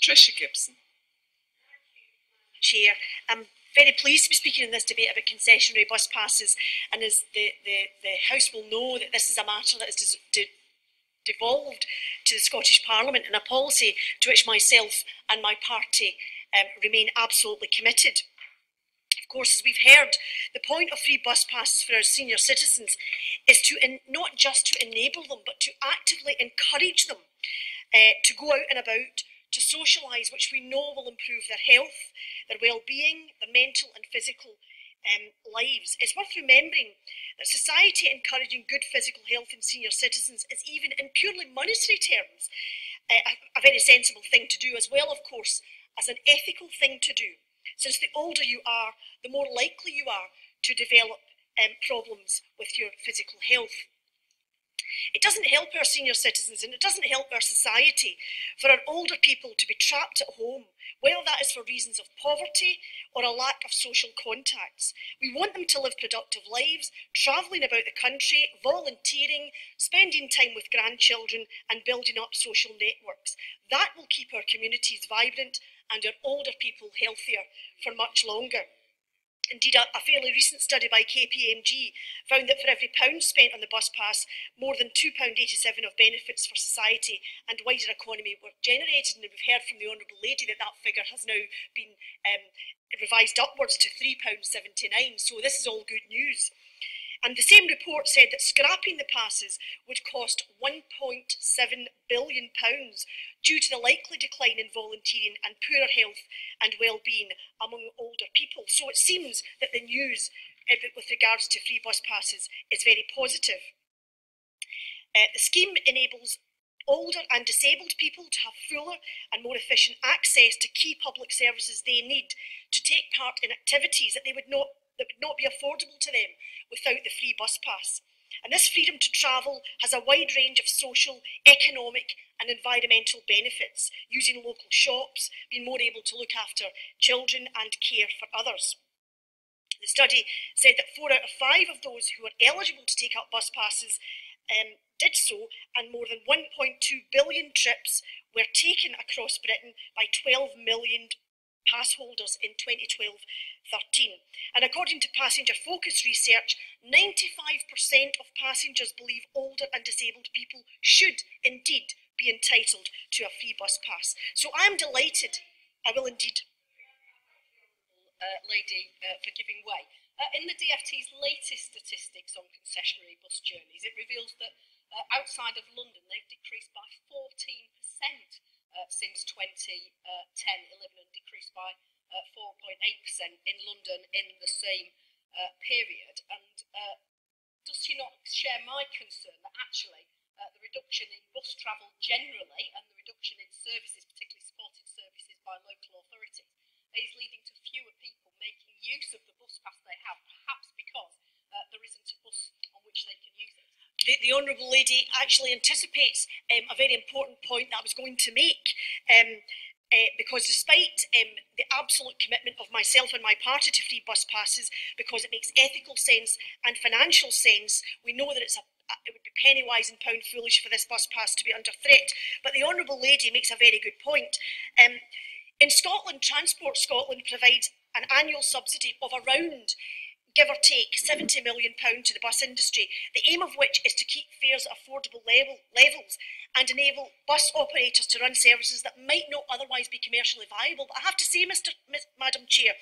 Patricia Gibson. Chair, I'm very pleased to be speaking in this debate about concessionary bus passes, and as the House will know, that this is a matter that is devolved to the Scottish Parliament, and a policy to which myself and my party remain absolutely committed. Of course, as we've heard, the point of free bus passes for our senior citizens is to not just to enable them, but to actively encourage them to go out and about, to socialise, which we know will improve their health, their well-being, their mental and physical lives. It's worth remembering that society encouraging good physical health in senior citizens is, even in purely monetary terms, a very sensible thing to do, as well, of course, as an ethical thing to do, since the older you are, the more likely you are to develop problems with your physical health. It doesn't help our senior citizens, and it doesn't help our society for our older people to be trapped at home, whether that is for reasons of poverty or a lack of social contacts. We want them to live productive lives, travelling about the country, volunteering, spending time with grandchildren and building up social networks. That will keep our communities vibrant and our older people healthier for much longer. Indeed, a fairly recent study by KPMG found that for every £1 spent on the bus pass, more than £2.87 of benefits for society and wider economy were generated. And we've heard from the Honourable Lady that that figure has now been revised upwards to £3.79. So this is all good news. And the same report said that scrapping the passes would cost £1.7 billion due to the likely decline in volunteering and poorer health and well-being among older people. So it seems that the news with regards to free bus passes is very positive. The scheme enables older and disabled people to have fuller and more efficient access to key public services they need to take part in activities that would not be affordable to them without the free bus pass. And this freedom to travel has a wide range of social, economic and environmental benefits, using local shops, being more able to look after children and care for others. The study said that 4 out of 5 of those who were eligible to take up bus passes did so, and more than 1.2 billion trips were taken across Britain by 12 million pass holders in 2012-13. And according to Passenger Focus research, 95% of passengers believe older and disabled people should indeed be entitled to a free bus pass. So I'm delighted. I will indeed. Lady, for giving way. In the DFT's latest statistics on concessionary bus journeys, it reveals that outside of London, they've decreased by 14% since 2010-11 and decreased by 4.8% in London in the same period. And does she not share my concern that actually the reduction in bus travel generally and the reduction in services, particularly supported services by local authorities, is leading to fewer people making use of the bus pass they have, perhaps because there isn't a bus on which they can use it? The Honourable Lady actually anticipates a very important point that I was going to make, because despite the absolute commitment of myself and my party to free bus passes, because it makes ethical sense and financial sense, we know that it would be penny wise and pound foolish for this bus pass to be under threat. But the Honourable Lady makes a very good point. In Scotland, Transport Scotland provides an annual subsidy of around, give or take, £70 million to the bus industry, the aim of which is to keep fares at affordable levels and enable bus operators to run services that might not otherwise be commercially viable. But I have to say, Madam Chair,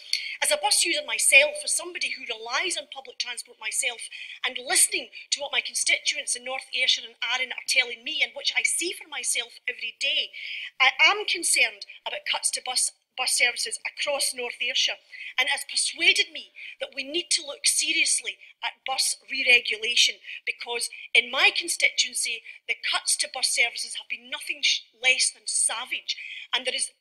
as a bus user myself, as somebody who relies on public transport myself, and listening to what my constituents in North Ayrshire and Arran are telling me, and which I see for myself every day, I am concerned about cuts to bus services across North Ayrshire, and has persuaded me that we need to look seriously at bus re-regulation, because in my constituency the cuts to bus services have been nothing less than savage, and there is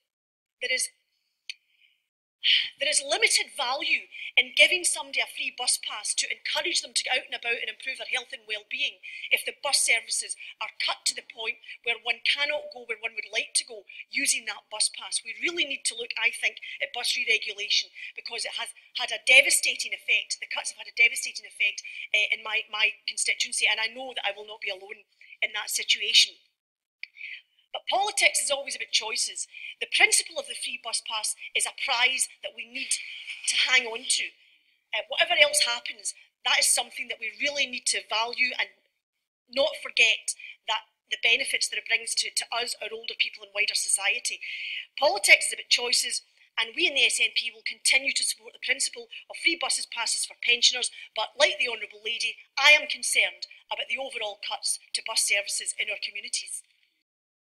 limited value in giving somebody a free bus pass to encourage them to get out and about and improve their health and well-being if the bus services are cut to the point where one cannot go where one would like to go using that bus pass. We really need to look, I think, at bus re-regulation, because it has had a devastating effect. The cuts have had a devastating effect in my constituency, and I know that I will not be alone in that situation. But But politics is always about choices. The principle of the free bus pass is a prize that we need to hang on to. Whatever else happens, that is something that we really need to value and not forget that the benefits that it brings to us, our older people and wider society. Politics is about choices, and we in the SNP will continue to support the principle of free buses passes for pensioners, but like the Honourable Lady, I am concerned about the overall cuts to bus services in our communities.